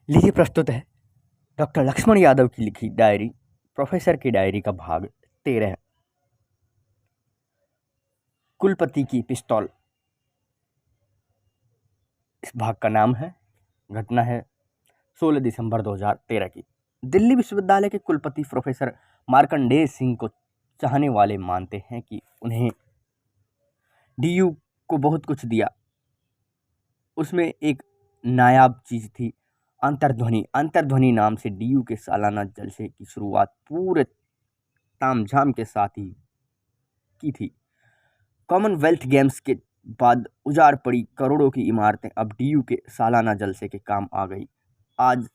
लीजिए प्रस्तुत है डॉक्टर लक्ष्मण यादव की लिखी डायरी प्रोफेसर की डायरी का भाग 13। कुलपति की पिस्तौल। इस भाग का नाम है, घटना है 16 दिसंबर 2013 की। दिल्ली विश्वविद्यालय के कुलपति प्रोफेसर मार्कंडेय सिंह को चाहने वाले मानते हैं कि उन्हें डीयू को बहुत कुछ दिया। उसमें एक नायाब चीज थी, अंतर्ध्वनि। अंतर्ध्वनि नाम से डीयू के सालाना जलसे की शुरुआत पूरे तामझाम के साथ ही की थी। कॉमनवेल्थ गेम्स के बाद उजाड़ पड़ी करोड़ों की इमारतें अब डीयू के सालाना जलसे के काम आ गई। आज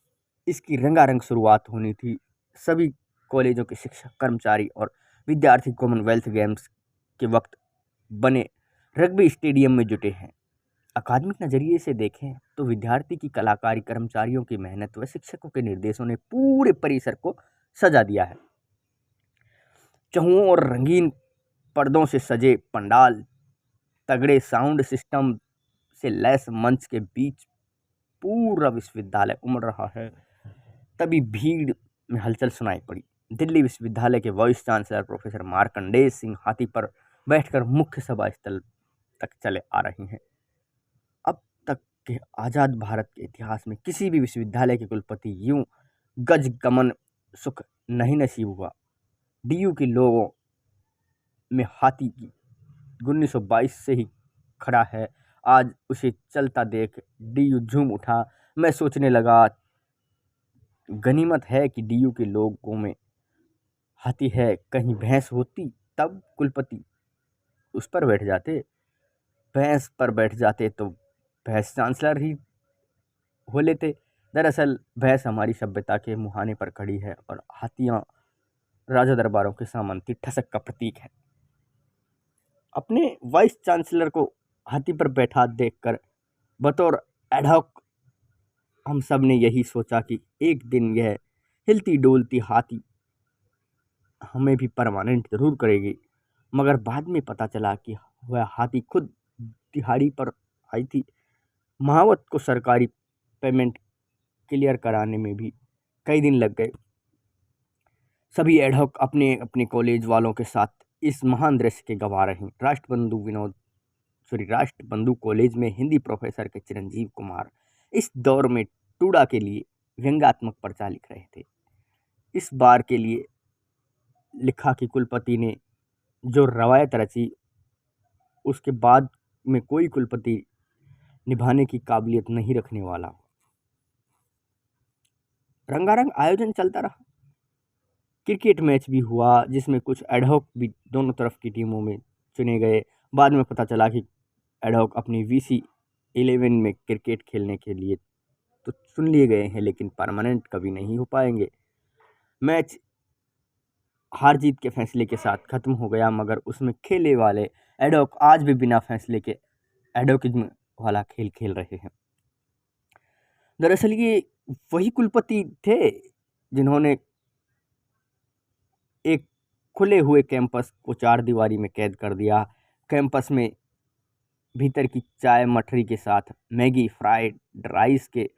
इसकी रंगारंग शुरुआत होनी थी। सभी कॉलेजों के शिक्षक, कर्मचारी और विद्यार्थी कॉमनवेल्थ गेम्स के वक्त बने रग्बी स्टेडियम में जुटे हैं। अकादमिक नजरिए से देखें तो विद्यार्थी की कलाकारी, कर्मचारियों की मेहनत व शिक्षकों के निर्देशों ने पूरे परिसर को सजा दिया है। चहुओं और रंगीन पर्दों से सजे पंडाल, तगड़े साउंड सिस्टम से लैस मंच के बीच पूरा विश्वविद्यालय उमड़ रहा है। तभी भीड़ में हलचल सुनाई पड़ी। दिल्ली विश्वविद्यालय के vice chancellor professor Markandey Singh हाथी पर बैठकर मुख्य सभा स्थल तक चले आ रहे हैं। अब तक के आजाद भारत के इतिहास में किसी भी विश्वविद्यालय के कुलपति यूं गज गमन सुख नहीं नसीब हुआ। डीयू के लोगों में हाथी की 1922 से ही खड़ा है। आज उसे चलता देख डीयू झूम उठा। मैं सोचने लगा, गनीमत है कि डीयू के लोगों में हाथी है। कहीं भैंस होती तब कुलपति उस पर बैठ जाते। भैंस पर बैठ जाते तो भैंस चांसलर ही हो लेते। दरअसल भैंस हमारी सभ्यता के मुहाने पर खड़ी है और हाथियां राजा दरबारों के सामंती ठसक का प्रतीक है। अपने वाइस चांसलर को हाथी पर बैठा देखकर बतौर एडहॉक हम सब ने यही सोचा कि एक दिन यह हिलती डोलती हाथी हमें भी परमानेंट जरूर करेगी। मगर बाद में पता चला कि वह हाथी खुद दिहाड़ी पर आई थी। महावत को सरकारी पेमेंट क्लियर कराने में भी कई दिन लग गए। सभी एडहॉक अपने अपने कॉलेज वालों के साथ इस महान दृश्य के गवाह रहे। राष्ट्रबंधु कॉलेज में हिंदी प्रोफेसर के चिरंजीव कुमार इस दौर में टूडा के लिए व्यंग्यात्मक पर्चा लिख रहे थे। इस बार के लिए लिखा कि कुलपति ने जो रवायत रची उसके बाद में कोई कुलपति निभाने की काबिलियत नहीं रखने वाला। रंगारंग आयोजन चलता रहा। क्रिकेट मैच भी हुआ जिसमें कुछ एडहॉक भी दोनों तरफ की टीमों में चुने गए। बाद में पता चला कि एडहॉक अपनी VC11 में क्रिकेट खेलने के लिए तो चुन लिए गए हैं, लेकिन परमानेंट कभी नहीं हो पाएंगे। मैच हार जीत के फैसले के साथ खत्म हो गया, मगर उसमें खेले वाले एडहॉक आज भी बिना फैसले के एडहॉकिज्म वाला खेल खेल रहे हैं। दरअसल ये वही कुलपति थे जिन्होंने एक खुले हुए कैंपस को चार दीवारी में कैद कर दिया। कैंपस में भीतर की चाय मठरी के साथ मैगी, फ्राइड राइस के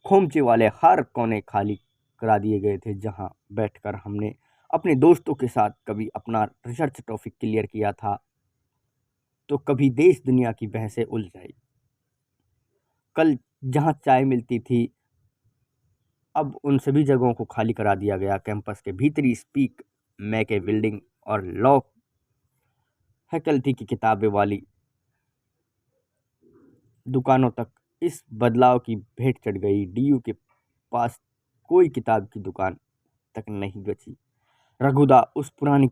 खोमचे वाले हर कोने खाली करा दिए गए थे, जहां बैठकर हमने अपने दोस्तों के साथ कभी अपना रिसर्च टॉपिक क्लियर किया था तो कभी देश दुनिया की बहसें उलझाई। कल जहां चाय मिलती थी अब उन सभी जगहों को खाली करा दिया गया। कैंपस के भीतरी स्पीक मैके बिल्डिंग और लॉ फैकल्टी की किताबें वाली दुकानों तक इस बदलाव की भेंट चढ़ गई। डीयू के पास कोई किताब की दुकान तक नहीं बची। रघुदा उस पुरानी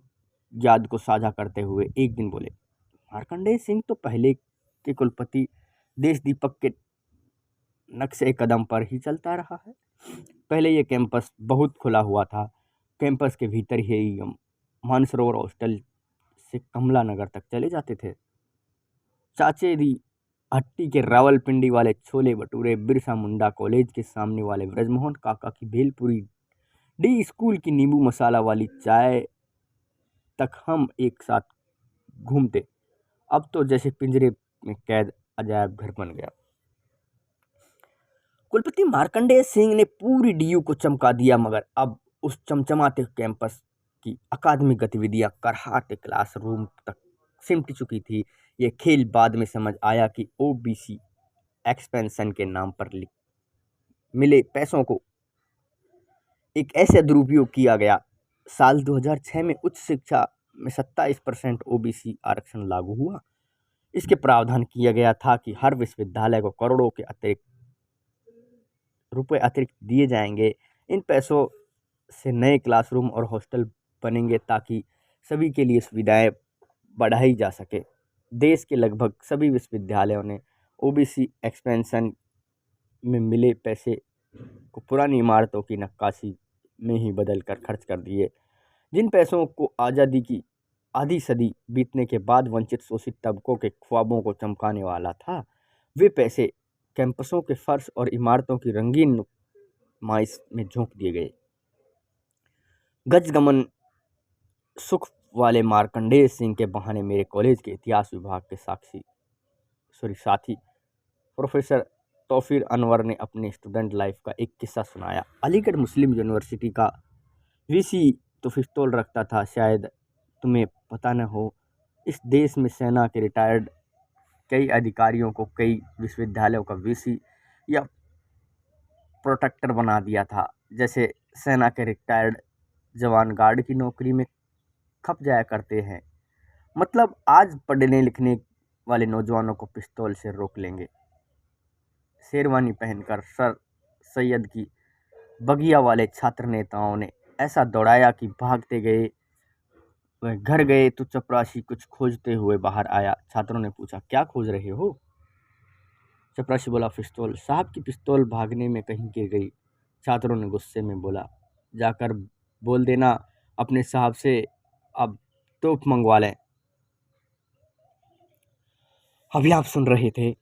याद को साझा करते हुए एक दिन बोले, मार्कंडेय सिंह तो पहले के कुलपति देश दीपक के नक्शे कदम पर ही चलता रहा है। पहले ये कैंपस बहुत खुला हुआ था। कैंपस के भीतर ही हम मानसरोवर हॉस्टल से कमला नगर तक चले जाते थे। चाचे दी हट्टी के रावलपिंडी वाले छोले भटूरे, बिरसा मुंडा कॉलेज के सामने वाले ब्रजमोहन काका की भेलपुरी, डी स्कूल की नींबू मसाला वाली चाय तक हम एक साथ घूमते। अब तो जैसे पिंजरे में कैद अजायब घर बन गया। कुलपति मार्कंडेय सिंह ने पूरी डीयू को चमका दिया, मगर अब उस चमचमाते कैंपस की अकादमिक गतिविधियां कराटे क्लासरूम तक सिमट चुकी थी। ये खेल बाद में समझ आया कि ओबीसी एक्सपेंशन के नाम पर मिले पैसों को एक ऐसे दुरुपयोग किया गया। साल 2006 में उच्च शिक्षा में 27% ओबीसी आरक्षण लागू हुआ। इसके प्रावधान किया गया था कि हर विश्वविद्यालय को करोड़ों के रुपए अतिरिक्त दिए जाएंगे। इन पैसों से नए क्लासरूम और हॉस्टल बनेंगे ताकि सभी के लिए सुविधाएं बढ़ाई जा सके। देश के लगभग सभी विश्वविद्यालयों ने ओबीसी एक्सपेंशन में मिले पैसे को पुरानी इमारतों की नक्काशी में ही बदल कर खर्च कर दिए। जिन पैसों को आज़ादी की आधी सदी बीतने के बाद वंचित शोषित तबकों के ख्वाबों को चमकाने वाला था, वे पैसे कैंपसों के फर्श और इमारतों की रंगीन नुमाइश में झोंक दिए गए। गजगमन सुख वाले मार्कंडेय सिंह के बहाने मेरे कॉलेज के इतिहास विभाग के साथी प्रोफेसर तौफीर अनवर ने अपने स्टूडेंट लाइफ का एक किस्सा सुनाया। अलीगढ़ मुस्लिम यूनिवर्सिटी का वीसी तो पिस्तौल रखता था, शायद तुम्हें पता न हो। इस देश में सेना के रिटायर्ड कई अधिकारियों को कई विश्वविद्यालयों का वीसी या प्रोटेक्टर बना दिया था। जैसे सेना के रिटायर्ड जवान गार्ड की नौकरी में खप जाया करते हैं। मतलब आज पढ़ने लिखने वाले नौजवानों को पिस्तौल से रोक लेंगे। शेरवानी पहनकर सर सैयद की बगिया वाले छात्र नेताओं ने ऐसा दौड़ाया कि भागते गए। वह घर गए तो चपरासी कुछ खोजते हुए बाहर आया। छात्रों ने पूछा, क्या खोज रहे हो? चपरासी बोला, पिस्तौल। साहब की पिस्तौल भागने में कहीं गिर गई। छात्रों ने गुस्से में बोला, जाकर बोल देना अपने साहब से अब तोप मंगवा लें। अभी आप सुन रहे थे